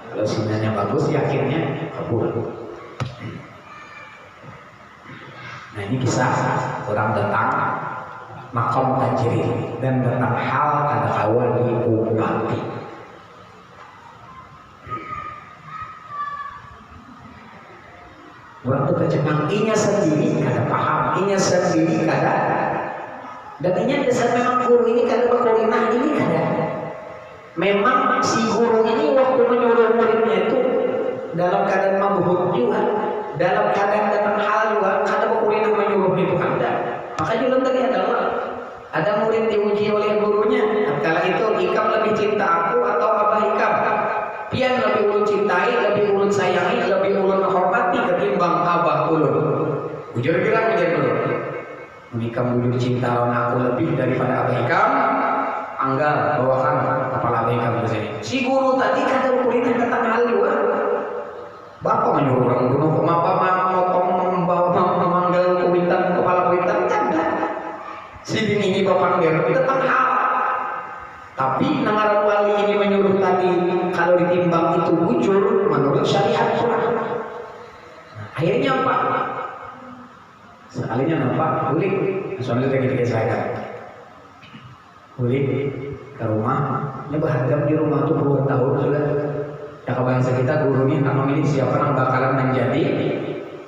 Kalau sinyalnya bagus yakinnya kabul. Nah ini kisah orang tentang makom tajri dan tentang hal kada kawan di umati. Orang itu tercengang, inya sendiri kada paham, inya sendiri kada, dan inya dasar memang guru ini kada berkoordinat ini kada. Memang si guru ini waktu menyuruh muridnya itu dalam keadaan mabhut juga, dalam keadaan datang hal juga, kada berkoordinat menyuruh itu kada. Maka juga tadi adalah ada murid diuji oleh gurunya, kala itu Ikam lebih cinta aku atau Abah Ikam? pian lebih ulun cintai, lebih ulun sayangi, lebih ulun hormati ketimbang abah ulun. Bujur kira menjadi ulun. Ikam bujur cinta lawan aku lebih daripada abah ikam. Anggal bawakan kepala abah ikam ke sini. Si guru tadi kada kulitnya datang halu. Bapak menyuruh orang bunuh, bapak motong membawa memanggil kuitan kepala kuitan tidak. Si bini ini bapak dia datang hal. Tapi nangaran wali ini menyuruh tadi kalau ditimbang itu bujur menurut syariat pula. Akhirnya apa? Sekalinya nampak ulik, soalnya kita saya ulik ke rumah. Ini berhadap di rumah tuh puluhan tahun sudah. Ya bahasa kita gurunya nak memilih siapa yang bakalan menjadi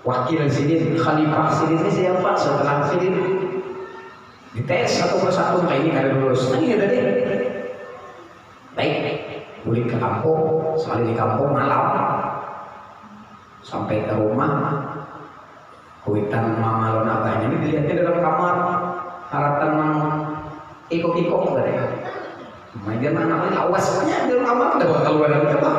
wakil sidin, khalifah sidin ini siapa setelah sidin. Dites satu persatu kayak ini kada lulus. Nah ini tadi. Baik, balik ke kampung, sekali di kampung malam sampai ke rumah, kuitan mama lon abahnya ini dilihatnya dalam kamar, haratan mang ikok-ikok tadi. Majian anaknya awas saja dalam kamar ada bakal keluar dari kamar.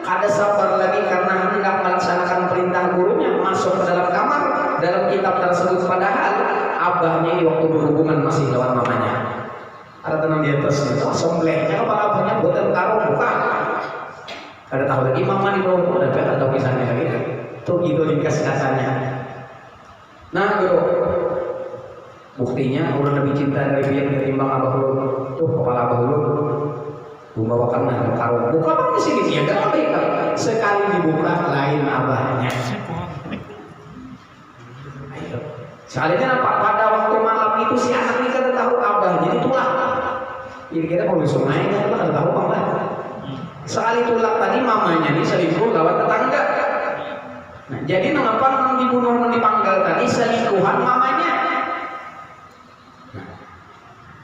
Kada sabar lagi karena hendak melaksanakan perintah gurunya masuk ke dalam kamar. Dalam kitab tersebut padahal abahnya waktu berhubungan masih lawan mamanya. Ada tenang di atas itu, somblehnya kepala abahnya buatan karung bukan. Ada tahu lagi mama di bawah udah ada tahu kisahnya lagi. Tuh gitu ringkas katanya. Nah bro, buktinya orang lebih cinta dari dia ketimbang abah lu. Tuh kepala abah lu, membawakan karung. Buka apa di sini dia gak apa sekali dibuka lain abahnya. Sekalinya apa? Pada waktu malam itu si anak ini kada tahu abahnya ditulak. Jadi kita kalau besok main kan kada tahu apa. Sekali tulak tadi mamanya ini selingkuh lawan tetangga. Nah, jadi mengapa nang dibunuh nang dipanggal tadi selingkuhan mamanya. Nah,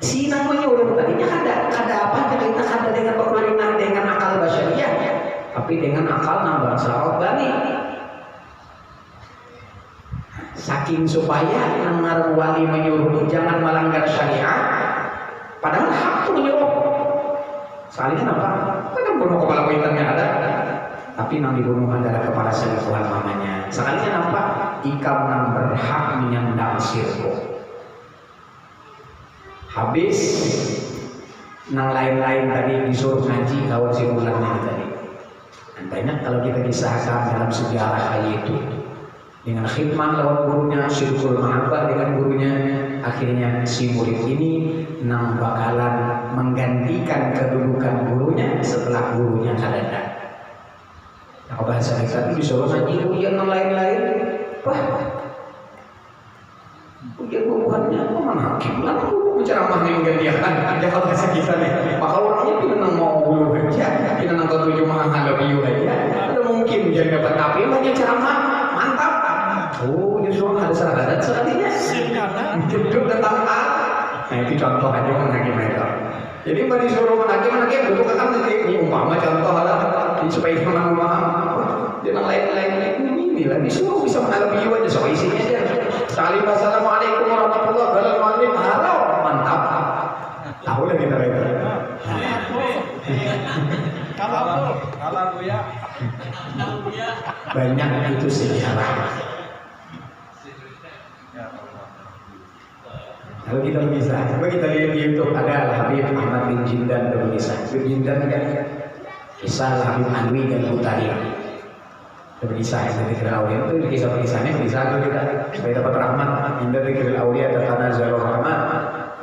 si nang menyuruh tadinya kada apa kita kada dengan permainan dengan akal basyariah, tapi dengan akal nang bangsa Rabbani. Saking supaya nangar wali menyuruh jangan melanggar syariat, padahal hak itu menyuruh. Sekalian apa? Kan bunuh kepala kuitannya ada, tapi nang dibunuh adalah kepala selingkuhan mamanya. Sekalian apa? Ikam nang berhak menyandang sirko. Habis nang lain-lain tadi disuruh ngaji kawan si bulannya tadi. Dan banyak kalau kita kisahkan dalam sejarah itu. Dengan khidmat lawan gurunya, syirkul mahabbah dengan gurunya, akhirnya si murid ini nang bakalan menggantikan kedudukan gurunya setelah gurunya ada. Nah, bahasa kita itu disuruh ngaji ujian yang lain-lain, wah, ujian bubuhannya apa mana hakim lah, ceramah yang menggantikan, jangan bahasa kita nih. Maka orangnya kita nang mau bulu aja, kita nang ketujuh mahal lebih aja, ada mungkin jadi dapat tapi banyak ceramah mantap. Oh, justru ada seragadan sekalinya. Duduk datang A. Nah itu contoh aja menagi mereka. Jadi mbak disuruh menagi duduk akan ini umpama contoh lah supaya kita memaham. Jangan lain-lain ini lah disuruh bisa menghadapi aja soal isinya aja. Salim assalamualaikum warahmatullahi wabarakatuh. Halo, mantap. Tahu lah kita itu. Kalau ya. Banyak itu sejarah. Kalau kita bisa, coba kita lihat di YouTube ada Habib Ahmad bin Jindan dan kisah. Habib Jindan kan kisah Habib Anwi dan Utari. Kisah yang dari Kira Aulia itu kisah-kisahnya bisa kita supaya dapat rahmat. Indah dari Kira Aulia ada tanah Zalur Rahmat.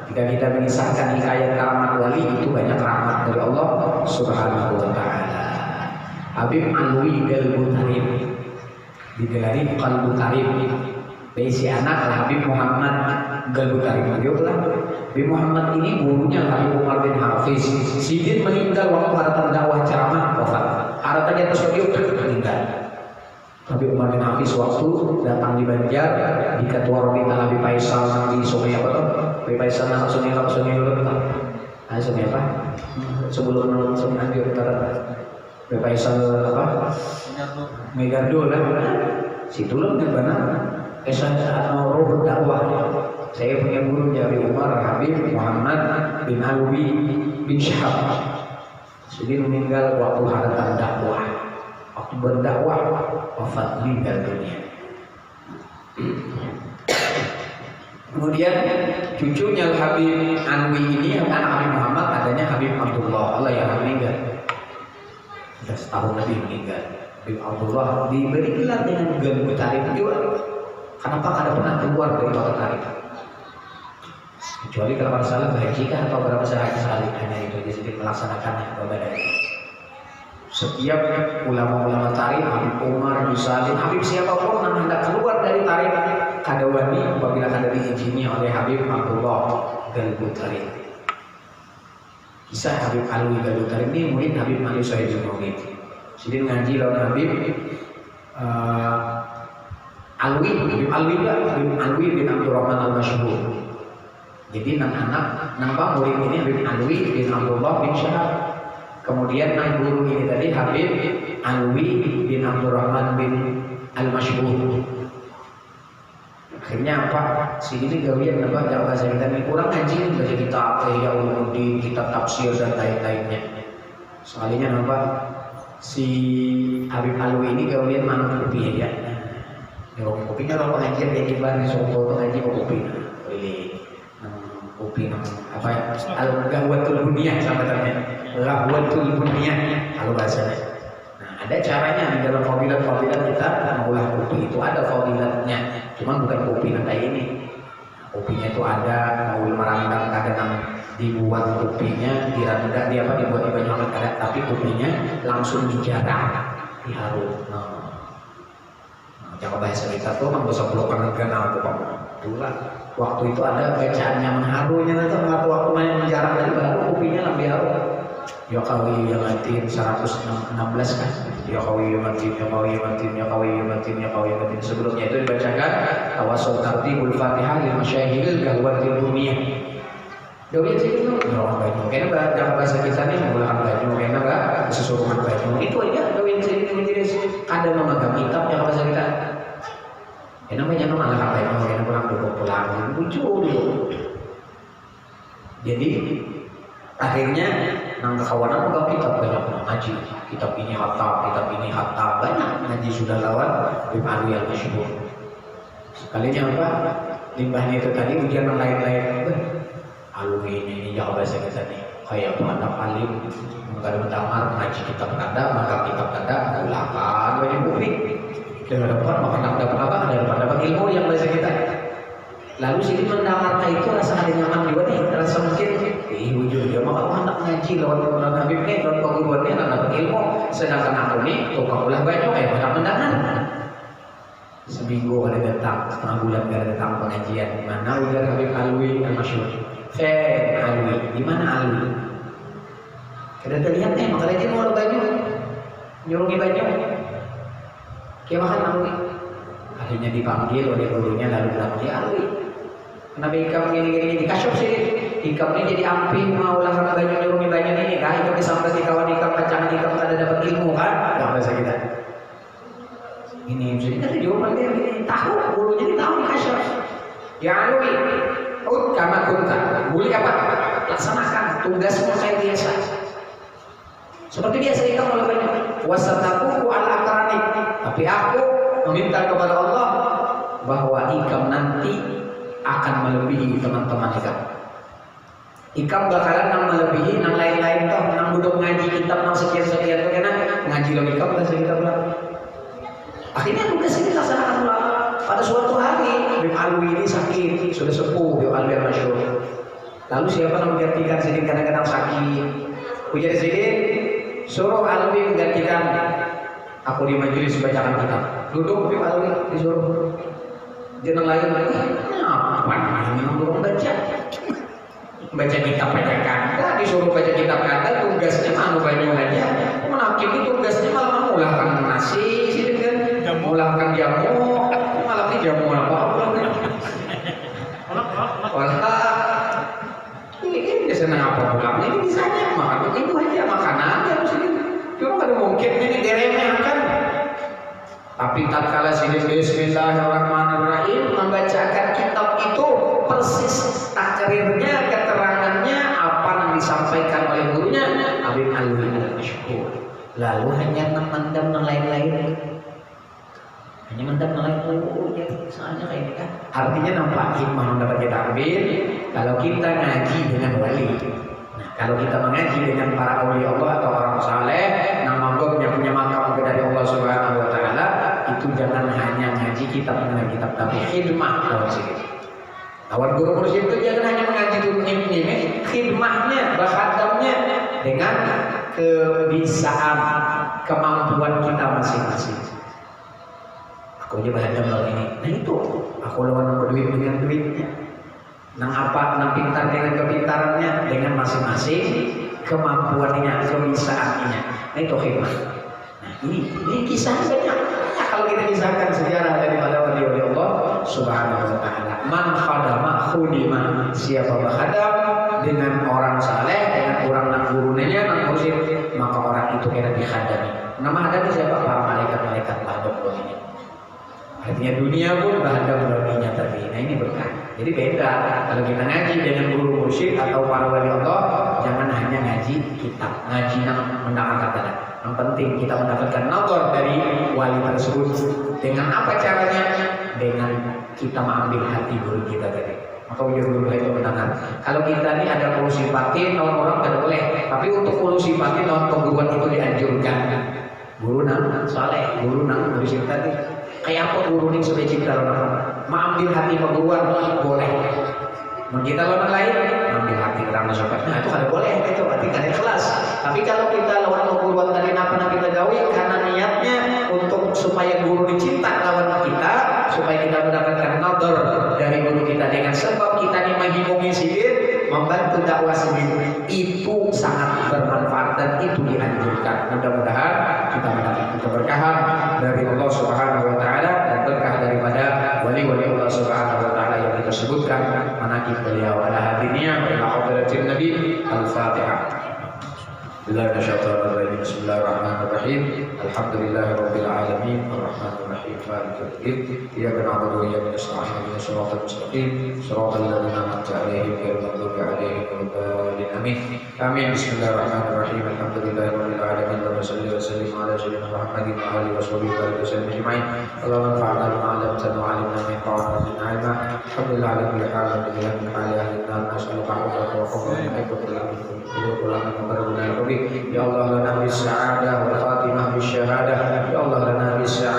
Ketika kita mengisahkan hikayat karamat wali itu banyak rahmat dari Allah Subhanahu Wa Taala. Habib Anwi dan Utari digelari Qalbu Tarif. Si anak Habib Muhammad Galbutari lah. Habib Muhammad ini gurunya Habib Umar bin Hafiz. Sidin meninggal waktu haratan dakwah ceramah wafat. Haratannya atas beliau meninggal. Habib Umar bin Hafiz waktu datang di Banjar di ketua Robita Habib Faisal di Sungai apa tuh? Habib Faisal nak Sungai apa Sungai Lulut kan? Ah Sungai apa? Sebelum Sungai di utara. Habib Faisal apa? Megardo lah. Situ loh yang benar. Esanya roh dakwah. Saya punya guru dari Umar Habib Muhammad bin Alwi bin Syahab. Jadi meninggal waktu haratan dakwah, waktu berdakwah, wafat meninggal dunia. Kemudian cucunya Habib Alwi ini, anak Habib Muhammad, adanya Habib Abdullah, Allah yang meninggal. Sudah setahun lebih meninggal. Habib Abdullah diberi gelar dengan Galbut Tarif juga. Kenapa kada pernah keluar dari Bakat Tarif? Kecuali kalau masalah berhaji kan atau berapa haji salib, hanya itu dia sedikit melaksanakan ibadah. Setiap ulama-ulama tarikh, Habib Umar, Yusalin, Habib siapapun yang hendak keluar dari tarikh kadawani apabila kada diizini oleh Habib Abdullah Galbut Tarikh. Kisah Habib Alwi Galbut Tarikh ini murid Habib Ali Sahid Zumawi. Jadi ngaji lawan Habib Alwi bin Abdurrahman Al-Masyhur. Jadi anak-anak nampak murid ini Habib Alwi bin Abdullah bin Syahab. Kemudian guru ini tadi Habib Alwi bin Abdurrahman bin Al-Masyhur. Akhirnya apa? Si ini gawian apa? Jangan bahasa kita ini kurang ngaji baca kitab Ihya Ulumuddin, kitab tafsir dan lain-lainnya. Soalnya nampak si Habib Alwi ini gawian manut kopi ya. Nyuruh kopinya kalau pengajian dia kibar di Solo ngaji kopi. Kopi apa ya? Al-Ghawwatul Buniyah sama ternyata. Ghawwatul Buniyah kalau bahasanya. Nah, ada caranya di dalam fadilat-fadilat kita mengolah kopi itu ada fadilatnya. Cuman bukan kopi kayak ini. Kopinya itu ada mau merangkak kadang dibuat kopinya direndam dia apa dibuat di banyak kadang tapi kopinya langsung dijarah diharum. Jangan bahasa kita tuh memang bisa blokan negara atau apa. Itulah waktu itu ada bacaan yang harunya nanti waktu main menjarah dari baru kopinya lebih harum. Ya kawi ya matin 116 kan. Ya kawi ya matin ya kawi ya matin ya kawi ya matin ya kawi ya matin. Sebelumnya itu dibacakan tawasul tartibul Fatihah lil masyaihil Ghawwatul Buniyah. Dawin sih itu orang banyak. Karena dalam bahasa kita nih menggunakan banyak karena sesuruhan banyak. Itu aja dawin sih itu ada memegang kitab yang bahasa kita. Namanya malah apa yang pulang muncul dulu. Jadi akhirnya nang kawanan pegang kitab banyak ngaji. Kitab ini hatta banyak ngaji sudah lawan Habib Alwi Al-Masyhur. Sekalinya apa? Limbahnya itu tadi ujian lain-lain. Alwi ini jauh bahasa kita nih. Kayak anak alim mengada mendamar ngaji kitab kada, maka kitab kada ulakan banyak bukti. Dengan dapat maka dapat apa? Dapat ilmu yang bahasa kita. Lalu sini mendamarkan itu rasa ada nyaman juga nih, rasa mungkin wujud dia maka anak ngaji lawan Habib nih, lawan pengguruannya anak dapat ilmu. Sedangkan aku nih tukang ulah banyak pada mendengar. Seminggu ada datang, setengah bulan ada datang pengajian. Mana udah Habib Alwi Al-Masyhur? Alwi, di mana Alwi? Kada terlihat nih, maka dia mau banyak, nyurungi banyak. Dia makan Alwi. Akhirnya dipanggil oleh gurunya lalu bilang dia Alwi. Kenapa ikam gini dikasyuf sih? Ikam ini jadi ampi mau lah karena banyak nyurungi banyak ini kan? Ikam disampai di kawan ikam pacangan ikam ada dapat ilmu kan? Gak bahasa kita. Ini jadi ada jawaban dia ini tahu gurunya ini tahu dikasyuf. Ya Alwi, kamu kunta, boleh apa? Laksanakan tugasmu kayak biasa. Seperti biasa ikam oleh banyak. Wasataku al-akrani. Tapi aku meminta kepada Allah bahwa ikam nanti akan melebihi teman-teman ikam. Ikam bakalan nang melebihi nang lain-lain toh nang duduk ngaji kitab nang sekian-sekian tuh karena ngaji lo ikam bahasa kita pulang. Akhirnya tugas ini laksanakan pulang. Pada suatu hari Habib Alwi ini sakit, sudah sepuh Habib Alwi Al-Masyhur. Lalu siapa yang menggantikan Sidin kadang-kadang sakit? Ujar Sidin, suruh Alwi menggantikan aku di majelis bacakan kitab. Duduk Habib Alwi disuruh. Jangan lain lagi. Apa namanya belum baca kitab bacakan. Nah, disuruh baca kitab kata tugasnya anu banyak aja. Menakim itu tugasnya malah mengulahkan nasi, sini kan, mengulahkan jamu, malah ini jamu apa? Ini biasanya apa pulangnya ini bisanya makan itu aja makanan harus ini. Cuma ada mungkin ini diremehkan. Tapi tatkala sini Bismillahirrahmanirrahim membacakan kitab itu persis takrirnya, keterangannya apa yang disampaikan oleh gurunya Habib Alwi. lalu hanya memandang yang lain-lain, hanya memandang yang lain. Oh ya, soalnya kayak ini kan. Artinya nampak hikmah mendapat kita ambil kalau kita ngaji dengan wali. Nah, kalau kita mengaji dengan para aulia Allah atau orang saleh, nama Rabbnya punya makam dari Allah Subhanahu wa taala, itu jangan hanya ngaji kitab dengan kitab, tapi khidmah lawan sikit. Lawan guru mursyid itu jangan hanya mengaji ini, khidmahnya, berkhadamnya dengan kebisaan, kemampuan kita masing-masing. Aku aja berhadam lawan ini. Nah itu, aku lawan berduit dengan duitnya. Nang apa, nang pintar dengan kepintarannya, dengan masing-masing kemampuannya, kebisaannya. Nah itu khidmah. Nah ini kisahnya banyak. Kalau kita kisahkan sejarah daripada wali Allah Subhanahu wa taala. Man khadama khudima. Siapa berkhadam dengan orang saleh, dengan orang nang gurunya, nang mursyid, maka orang itu kena dikhadami. Nama hadami siapa? Para malaikat-malaikat berhadap ini. Artinya dunia pun berhadap walinya tadi. Nah ini berkah. Jadi beda. Kalau kita ngaji dengan guru mursyid atau para wali Allah, jangan hanya ngaji kitab, ngaji yang mendengarkan kata. Yang penting kita mendapatkan nazar dari wali tersebut. Dengan apa caranya? Dengan kita mengambil hati guru kita tadi. Maka ujar guru itu mendengar. Kalau kita ini ada kolusi batin, lawan orang tidak boleh. Tapi untuk kolusi batin, lawan pengguruan itu dianjurkan. Guru nang saleh, guru nang mursyid tadi. Kayak apa guru ini sudah cinta orang? Mengambil hati pengguruan boleh. Kita lawan lain, ambil hati orang sobat. Nah itu kada boleh, itu berarti kada ikhlas. Tapi kalau kita lawan pengguruan tadi apa kita gawe karena niatnya untuk supaya guru dicinta lawan kita, supaya kita mendapatkan nazar dari guru kita dengan sebab kita ini menghibungi sidin, membantu dakwah sidin, itu sangat bermanfaat dan itu dianjurkan. Mudah-mudahan kita mendapatkan keberkahan dari Allah Subhanahu wa taala dan berkah daripada wali-wali Allah Subhanahu wa taala yang kita sebutkan manaqib beliau. Ala hadiniya wa ila hadratin Nabi. Al-Fatihah. Bismillahirrahmanirrahim. Alhamdulillahirabbil alamin. Arrahmanir rahim. Malikil yaumiddin. Iyyaka na'budu wa iyyaka nasta'in. Ihdinas siratal mustaqim. Siratal ladzina an'amta 'alaihim ghairil maghdubi 'alaihim waladdallin. Amin. Amin. Bismillahirrahmanirrahim. Alhamdulillahirabbil alamin. Wa salli wa sallim ala sayyidina Muhammadin wa alihi wa sahbihi wa sallam ajma'in. Allahumma anfa'na bima 'allamtana wa 'allimna min qawlin 'ilma. Alhamdulillah ala kulli hal wa billahi min hali ahli an-nar. Nas'aluka al-'afwa wa Ya Allah lana bis sa'adah wal khatimah bis syahadah. Ya Allah lana bis sa'adah